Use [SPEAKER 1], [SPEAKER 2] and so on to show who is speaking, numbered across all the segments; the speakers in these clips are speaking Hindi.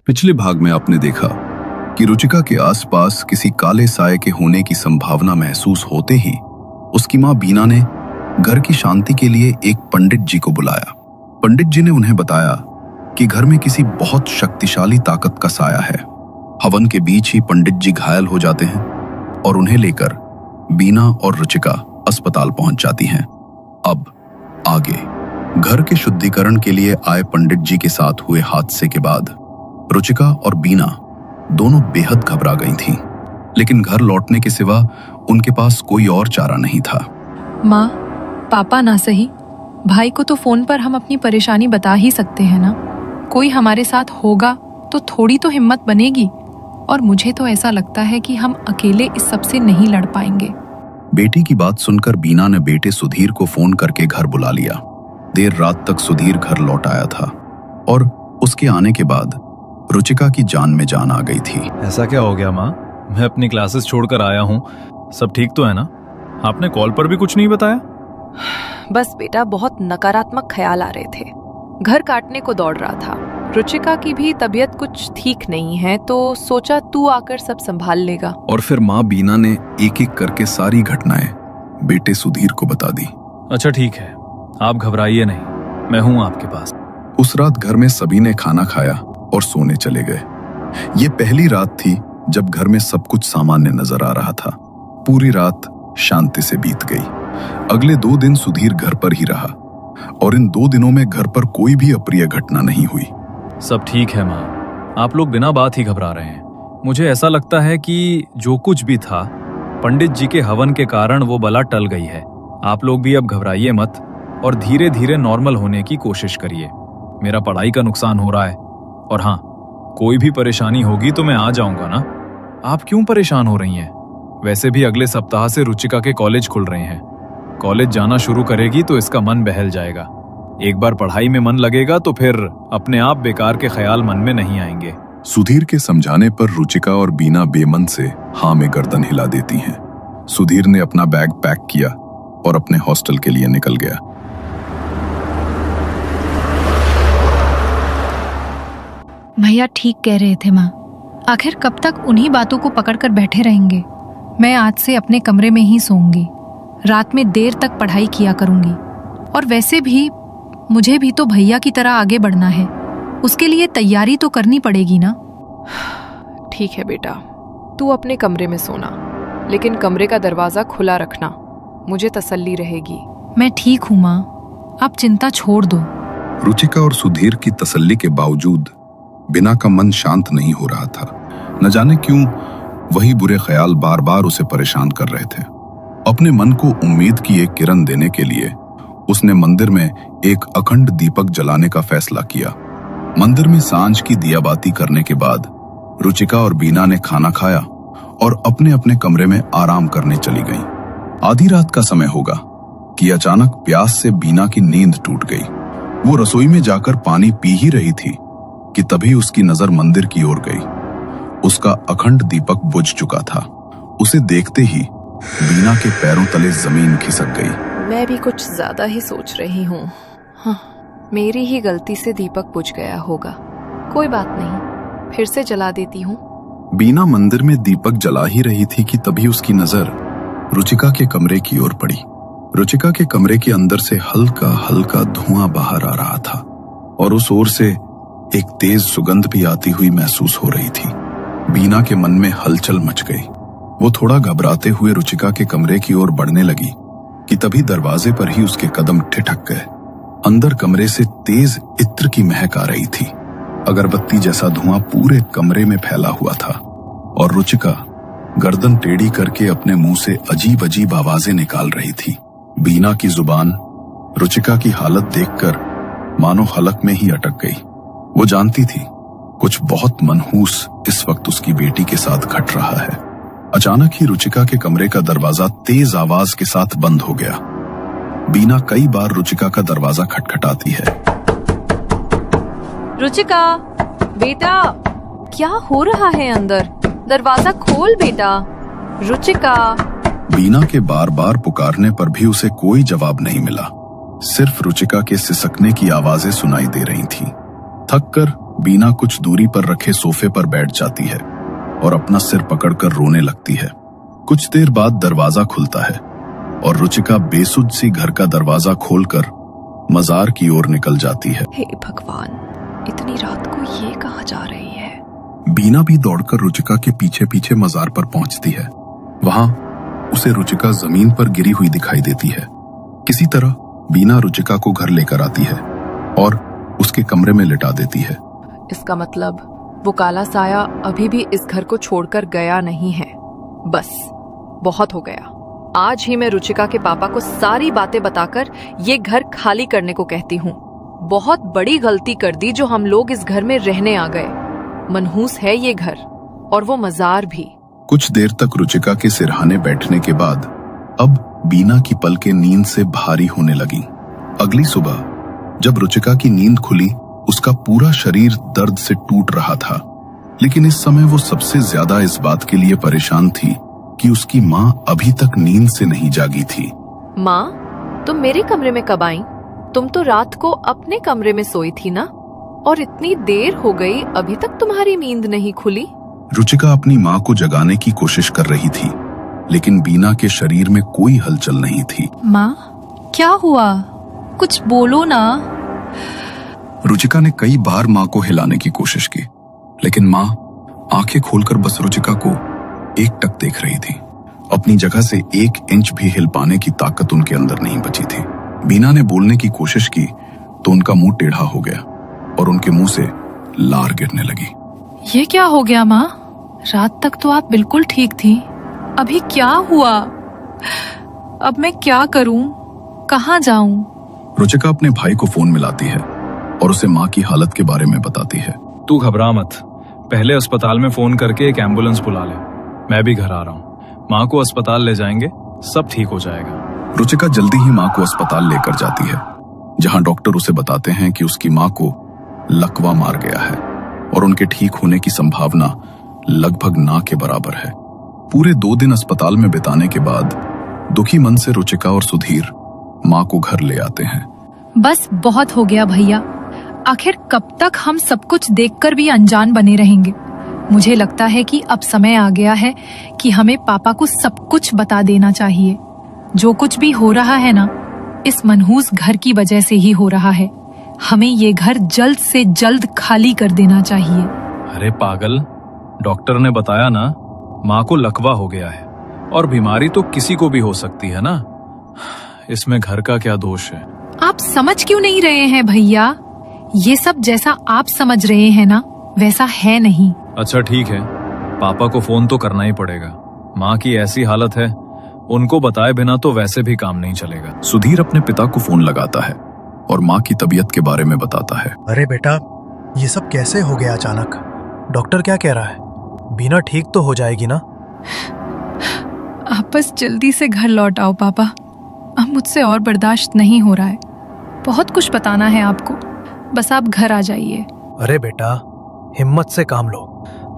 [SPEAKER 1] पिछले भाग में आपने देखा कि रुचिका के आसपास किसी काले साए के होने की संभावना महसूस होते ही उसकी मां बीना ने घर की शांति के लिए एक पंडित जी को बुलाया। पंडित जी ने उन्हें बताया कि घर में किसी बहुत शक्तिशाली ताकत का साया है। हवन के बीच ही पंडित जी घायल हो जाते हैं और उन्हें लेकर बीना और रुचिका अस्पताल पहुंच जाती हैं। अब आगे घर के शुद्धिकरण के लिए आए पंडित जी के साथ हुए हादसे के बाद रुचिका और बीना दोनों बेहद घबरा गई थीं, लेकिन घर लौटने के सिवा उनके पास कोई और चारा नहीं था।
[SPEAKER 2] माँ, पापा ना सही, भाई को तो फोन पर हम अपनी परेशानी बता ही सकते हैं ना। कोई हमारे साथ होगा तो थोड़ी तो हिम्मत बनेगी, और मुझे तो ऐसा लगता है कि हम अकेले इस सब से नहीं लड़ पाएंगे।
[SPEAKER 1] बेटी की बात सुनकर बीना ने बेटे सुधीर को फोन करके घर बुला लिया। देर रात तक सुधीर घर लौट आया था और उसके आने के बाद रुचिका की जान में जान आ गई थी।
[SPEAKER 3] ऐसा क्या हो गया माँ? मैं अपनी क्लासेस छोड़कर आया हूँ, सब ठीक तो है ना? आपने कॉल पर भी कुछ नहीं बताया?
[SPEAKER 4] बस बेटा, बहुत नकारात्मक ख्याल आ रहे थे। घर काटने को दौड़ रहा था। रुचिका की भी तबीयत कुछ ठीक नहीं है, तो सोचा तू आकर सब संभाल लेगा।
[SPEAKER 1] और फिर माँ बीना ने एक एक करके सारी घटनाएं बेटे सुधीर को बता दी।
[SPEAKER 3] अच्छा ठीक है, आप घबराइए नहीं, मैं हूँ आपके पास।
[SPEAKER 1] उस रात घर में सभी ने खाना खाया और सोने चले गए। ये पहली रात थी जब घर में सब कुछ सामान्य नजर आ रहा था। पूरी रात शांति से बीत गई। अगले 2 दिन सुधीर घर पर ही रहा और इन 2 दिनों में घर पर कोई भी अप्रिय घटना नहीं हुई।
[SPEAKER 3] सब ठीक है माँ, आप लोग बिना बात ही घबरा रहे हैं। मुझे ऐसा लगता है कि जो कुछ भी था पंडित जी के हवन के कारण वो बला टल गई है। आप लोग भी अब घबराइए मत और धीरे धीरे नॉर्मल होने की कोशिश करिए। मेरा पढ़ाई का नुकसान हो रहा है, और हाँ, कोई भी परेशानी होगी तो मैं आ जाऊंगा ना। आप क्यों परेशान हो रही हैं? वैसे भी अगले सप्ताह से रुचिका के कॉलेज खुल रहे हैं। कॉलेज जाना शुरू करेगी तो इसका मन बहल जाएगा। एक बार पढ़ाई में मन लगेगा तो फिर अपने आप बेकार के ख्याल मन में नहीं आएंगे।
[SPEAKER 1] सुधीर के समझाने पर रुचिका और बीना बेमन से हाँ में गर्दन हिला देती हैं। सुधीर ने अपना बैग पैक किया और अपने हॉस्टल के लिए निकल गया।
[SPEAKER 2] भैया ठीक कह रहे थे माँ, आखिर कब तक उन्हीं बातों को पकड़कर बैठे रहेंगे। मैं आज से अपने कमरे में ही सोऊंगी, रात में देर तक पढ़ाई किया करूंगी। और वैसे भी मुझे भी तो भैया की तरह आगे बढ़ना है, उसके लिए तैयारी तो करनी पड़ेगी ना।
[SPEAKER 4] ठीक है बेटा, तू अपने कमरे में सोना, लेकिन कमरे का दरवाजा खुला रखना, मुझे तसल्ली रहेगी।
[SPEAKER 2] मैं ठीक हूँ माँ, आप चिंता छोड़ दो।
[SPEAKER 1] रुचिका और सुधीर की तसल्ली के बावजूद बिना का मन शांत नहीं हो रहा था। न जाने क्यों वही बुरे ख्याल बार बार उसे परेशान कर रहे थे। अपने मन को उम्मीद की एक किरण देने के लिए उसने मंदिर में एक अखंड दीपक जलाने का फैसला किया। मंदिर में सांझ की दियाबाती करने के बाद रुचिका और बीना ने खाना खाया और अपने अपने कमरे में आराम करने चली गईं। आधी रात का समय होगा कि अचानक प्यास से बीना की नींद टूट गई। वो रसोई में जाकर पानी पी ही रही थी कि तभी उसकी नजर मंदिर की ओर गई। उसका अखंड दीपक बुझ चुका था। उसे देखते ही बीना के पैरों तले जमीन खिसक गई।
[SPEAKER 4] मैं भी कुछ ज्यादा ही सोच रही हूँ। हाँ, मेरी ही गलती से दीपक बुझ गया होगा। कोई बात नहीं, फिर से जला देती हूँ।
[SPEAKER 1] बीना मंदिर में दीपक जला ही रही थी कि तभी उसकी नजर रुचिका के कमरे की ओर पड़ी। रुचिका के कमरे के अंदर से हल्का हल्का धुआं बाहर आ रहा था और उस ओर से एक तेज सुगंध भी आती हुई महसूस हो रही थी। बीना के मन में हलचल मच गई। वो थोड़ा घबराते हुए रुचिका के कमरे की ओर बढ़ने लगी कि तभी दरवाजे पर ही उसके कदम ठिठक गए। अंदर कमरे से तेज इत्र की महक आ रही थी। अगरबत्ती जैसा धुआं पूरे कमरे में फैला हुआ था और रुचिका गर्दन टेढ़ी करके अपने मुंह से अजीब अजीब आवाजें निकाल रही थी। बीना की जुबान रुचिका की हालत देखकर मानो हलक में ही अटक गई। वो जानती थी कुछ बहुत मनहूस इस वक्त उसकी बेटी के साथ घट रहा है। अचानक ही रुचिका के कमरे का दरवाजा तेज आवाज के साथ बंद हो गया। बीना कई बार रुचिका का दरवाजा खटखटाती है।
[SPEAKER 4] रुचिका, बेटा, क्या हो रहा है अंदर? दरवाजा खोल बेटा। रुचिका।
[SPEAKER 1] बीना के बार बार पुकारने पर भी उसे कोई जवाब नहीं मिला। सिर्फ रुचिका के सिसकने की आवाजें सुनाई दे रही थीं। थक कर बीना कुछ दूरी पर रखे सोफे पर बैठ जाती है और अपना सिर पकड़कर रोने लगती है। कुछ देर बाद दरवाजा खुलता है और रुचिका बेसुध सी घर का दरवाजा खोलकर मजार की ओर निकल जाती है।
[SPEAKER 4] हे भगवान, इतनी रात को ये कहाँ जा रही है?
[SPEAKER 1] बीना भी दौड़कर रुचिका के पीछे पीछे मजार पर पहुंचती है। वहां उसे रुचिका जमीन पर गिरी हुई दिखाई देती है। किसी तरह बीना रुचिका को घर लेकर आती है और उसके कमरे में लिटा देती है।
[SPEAKER 4] इसका मतलब वो काला साया अभी भी इस घर को छोड़कर गया नहीं है। बस बहुत हो गया। आज ही मैं रुचिका के पापा को सारी बातें बताकर ये घर खाली करने को कहती हूँ। बहुत बड़ी गलती कर दी जो हम लोग इस घर में रहने आ गए। मनहूस है ये घर और वो मजार भी।
[SPEAKER 1] कुछ देर तक रुचिका के सिरहाने बैठने के बाद अब बीना की पलकें नींद से भारी होने लगी। अगली सुबह जब रुचिका की नींद खुली, उसका पूरा शरीर दर्द से टूट रहा था। लेकिन इस समय वो सबसे ज्यादा इस बात के लिए परेशान थी कि उसकी माँ अभी तक नींद से नहीं जागी थी।
[SPEAKER 4] माँ, तुम मेरे कमरे में कब आई? तुम तो रात को अपने कमरे में सोई थी ना? और इतनी देर हो गई, अभी तक तुम्हारी नींद नहीं खुली?
[SPEAKER 1] रुचिका अपनी माँ को जगाने की कोशिश कर रही थी, लेकिन बीना के शरीर में कोई हलचल नहीं थी।
[SPEAKER 2] माँ, क्या हुआ? कुछ बोलो ना।
[SPEAKER 1] रुचिका ने कई बार माँ को हिलाने की कोशिश की, लेकिन माँ आंखें खोलकर बस रुचिका को एकटक देख रही थी। अपनी जगह से 1 इंच भी हिल पाने की ताकत उनके अंदर नहीं बची थी। बीना ने बोलने की कोशिश की तो उनका मुंह टेढ़ा हो गया और उनके मुंह से लार गिरने लगी।
[SPEAKER 2] ये क्या हो गया माँ? रात तक तो आप बिल्कुल ठीक थी, अभी क्या हुआ? अब मैं क्या करूं? कहाँ जाऊं?
[SPEAKER 1] रुचिका अपने भाई को फोन मिलाती है और उसे माँ की हालत के बारे में बताती है।
[SPEAKER 3] तू घबरा मत, पहले अस्पताल में फोन करके एक एम्बुलेंस बुला ले। मैं भी घर आ रहा हूँ, माँ को अस्पताल ले जाएंगे, सब ठीक हो जाएगा।
[SPEAKER 1] रुचिका जल्दी ही माँ को अस्पताल लेकर जाती है, जहाँ डॉक्टर उसे बताते हैं कि उसकी माँ को लकवा मार गया है और उनके ठीक होने की संभावना लगभग ना के बराबर है। पूरे 2 दिन अस्पताल में बिताने के बाद दुखी मन से रुचिका और सुधीर माँ को घर ले आते हैं।
[SPEAKER 2] बस बहुत हो गया भैया, आखिर कब तक हम सब कुछ देखकर भी अनजान बने रहेंगे? मुझे लगता है कि अब समय आ गया है कि हमें पापा को सब कुछ बता देना चाहिए। जो कुछ भी हो रहा है ना, इस मनहूस घर की वजह से ही हो रहा है। हमें ये घर जल्द से जल्द खाली कर देना चाहिए।
[SPEAKER 3] अरे पागल, डॉक्टर ने बताया ना, माँ को लकवा हो गया है और बीमारी तो किसी को भी हो सकती है ना, इसमें घर का क्या दोष है?
[SPEAKER 2] आप समझ क्यों नहीं रहे हैं भैया? ये सब जैसा आप समझ रहे हैं ना, वैसा है नहीं।
[SPEAKER 3] अच्छा ठीक है, पापा को फोन तो करना ही पड़ेगा। माँ की ऐसी हालत है, उनको बताए बिना तो वैसे भी काम नहीं चलेगा।
[SPEAKER 1] सुधीर अपने पिता को फोन लगाता है और माँ की तबीयत के बारे में बताता है।
[SPEAKER 5] अरे बेटा, ये सब कैसे हो गया अचानक? डॉक्टर क्या कह रहा है? बीना ठीक तो हो जाएगी ना?
[SPEAKER 2] आप बस जल्दी से घर लौट आओ पापा, अब मुझसे और बर्दाश्त नहीं हो रहा है। बहुत कुछ बताना है आपको, बस आप घर आ जाइए।
[SPEAKER 5] अरे बेटा, हिम्मत से काम लो।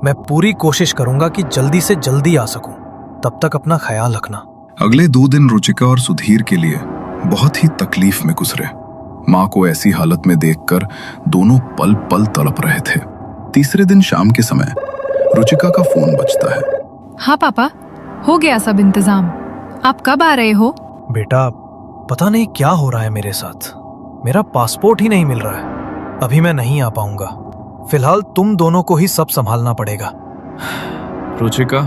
[SPEAKER 5] मैं पूरी कोशिश करूंगा कि जल्दी से जल्दी आ सकूं। तब तक अपना ख्याल रखना।
[SPEAKER 1] अगले 2 दिन रुचिका और सुधीर के लिए बहुत ही तकलीफ में गुजरे। माँ को ऐसी हालत में देखकर दोनों पल पल तड़प रहे थे। तीसरे दिन शाम के समय रुचिका का फोन बजता है।
[SPEAKER 2] हाँ पापा, हो गया सब इंतजाम। आप कब आ रहे हो?
[SPEAKER 5] बेटा, पता नहीं क्या हो रहा है मेरे साथ। मेरा पासपोर्ट ही नहीं मिल रहा है। अभी मैं नहीं आ पाऊंगा। फिलहाल तुम दोनों को ही सब संभालना पड़ेगा।
[SPEAKER 3] रुचिका,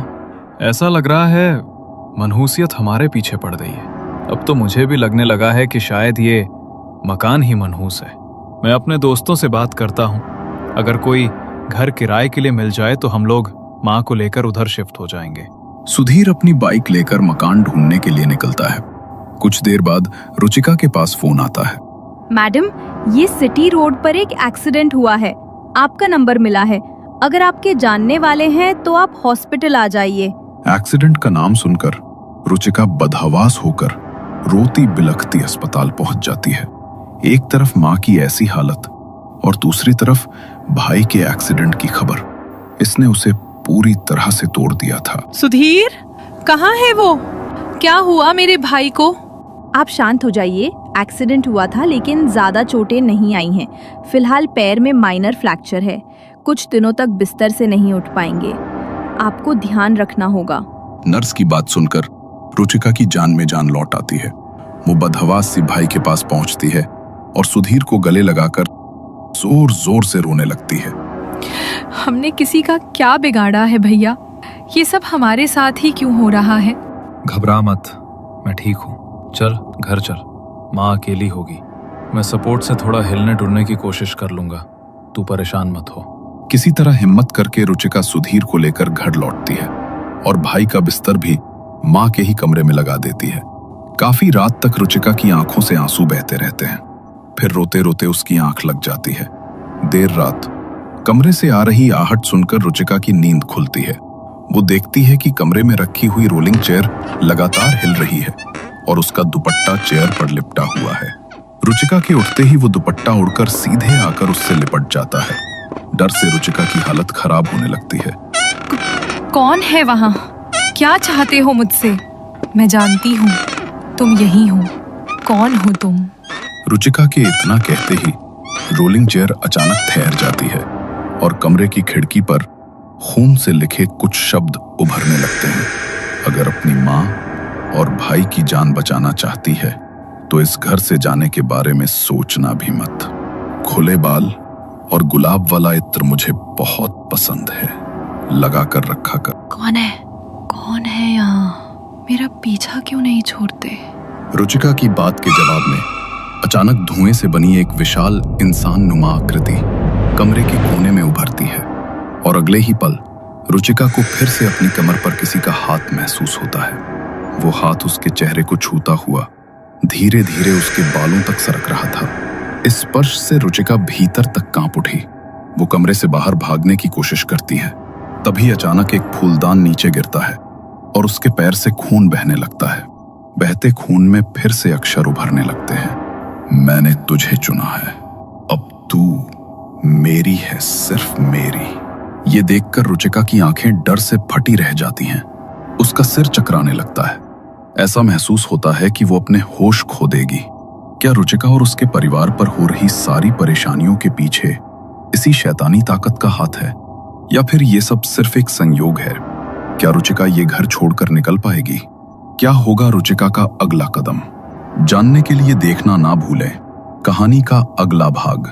[SPEAKER 3] ऐसा लग रहा है मनहूसियत हमारे पीछे पड़ गई है। अब तो मुझे भी लगने लगा है कि शायद ये मकान ही मनहूस है। मैं अपने दोस्तों से बात करता हूँ, अगर कोई घर किराए के लिए मिल जाए तो हम लोग माँ को लेकर उधर शिफ्ट हो जाएंगे।
[SPEAKER 1] सुधीर अपनी बाइक लेकर मकान ढूंढने के लिए निकलता है। कुछ देर बाद रुचिका के पास फोन आता है।
[SPEAKER 6] मैडम, ये सिटी रोड पर एक एक्सीडेंट हुआ है, आपका नंबर मिला है। अगर आपके जानने वाले हैं तो आप हॉस्पिटल आ जाइए।
[SPEAKER 1] एक्सीडेंट का नाम सुनकर रुचिका बदहवास होकर रोती बिलखती अस्पताल पहुंच जाती है। एक तरफ माँ की ऐसी हालत और दूसरी तरफ भाई के एक्सीडेंट की खबर, इसने उसे पूरी तरह से तोड़ दिया था।
[SPEAKER 2] सुधीर, कहाँ है वो? क्या हुआ मेरे भाई को?
[SPEAKER 6] आप शांत हो जाइए, एक्सीडेंट हुआ था लेकिन ज़्यादा चोटें नहीं आई हैं। फिलहाल पैर में माइनर फ्रैक्चर है। कुछ दिनों तक बिस्तर से नहीं उठ पाएंगे। आपको ध्यान रखना होगा।
[SPEAKER 1] नर्स की बात सुनकर रुचिका की जान में जान लौट आती है। वो बदहवास सी भाई के पास पहुंचती है और सुधीर को गले लगाकर जोर जोर से रोने लगती है।
[SPEAKER 2] हमने किसी का क्या बिगाड़ा है भैया? ये सब हमारे साथ ही क्यों हो रहा है?
[SPEAKER 3] घबरा मत, मैं ठीक हूँ। चल घर चल, माँ अकेली होगी। मैं सपोर्ट से थोड़ा हिलने डुलने की कोशिश कर लूंगा, तू परेशान मत हो।
[SPEAKER 1] किसी तरह हिम्मत करके रुचिका सुधीर को लेकर घर लौटती है और भाई का बिस्तर भी माँ के ही कमरे में लगा देती है। काफी रात तक रुचिका की आंखों से आंसू बहते रहते हैं। फिर रोते रोते उसकी आंख लग जाती है। देर रात कमरे से आ रही आहट सुनकर रुचिका की नींद खुलती है। वो देखती है कि कमरे में रखी हुई रोलिंग चेयर लगातार हिल रही है और उसका दुपट्टा चेयर पर लिपटा हुआ है। रुचिका के उठते ही वो दुपट्टा उड़कर सीधे आकर उससे लिपट जाता है। डर से रुचिका की हालत खराब होने लगती है।
[SPEAKER 2] कौन है वहां? क्या चाहते हो मुझसे? मैं जानती हूँ तुम यही हो। कौन हो तुम?
[SPEAKER 1] रुचिका के इतना कहते ही रोलिंग चेयर अचानक ठहर जाती है और कमरे की खिड़की पर खून से लिखे कुछ शब्द उभरने लगते हैं। अगर अपनी माँ और भाई की जान बचाना चाहती है तो इस घर से जाने के बारे में सोचना भी मत। खुले बाल और गुलाब वाला इत्र मुझे बहुत पसंद है, लगा कर रखा कर।
[SPEAKER 2] कौन है? कौन है यहाँ? मेरा पीछा क्यों नहीं छोड़ते?
[SPEAKER 1] रुचिका की बात के जवाब में अचानक धुएं से बनी एक विशाल इंसान नुमा आकृति कमरे के कोने में उभरती है और अगले ही पल रुचिका को फिर से अपनी कमर पर किसी का हाथ महसूस होता है। वो हाथ उसके चेहरे को छूता हुआ धीरे धीरे उसके बालों तक सरक रहा था। इस स्पर्श से रुचिका भीतर तक कांप उठी। वो कमरे से बाहर भागने की कोशिश करती है। तभी अचानक एक फूलदान नीचे गिरता है और उसके पैर से खून बहने लगता है। बहते खून में फिर से अक्षर उभरने लगते हैं। मैंने तुझे चुना है, अब तू मेरी है, सिर्फ मेरी। ये देखकर रुचिका की आंखें डर से फटी रह जाती हैं। उसका सिर चकराने लगता है। ऐसा महसूस होता है कि वो अपने होश खो देगी। क्या रुचिका और उसके परिवार पर हो रही सारी परेशानियों के पीछे इसी शैतानी ताकत का हाथ है, या फिर ये सब सिर्फ एक संयोग है? क्या रुचिका ये घर छोड़कर निकल पाएगी? क्या होगा रुचिका का अगला कदम? जानने के लिए देखना ना भूलें कहानी का अगला भाग।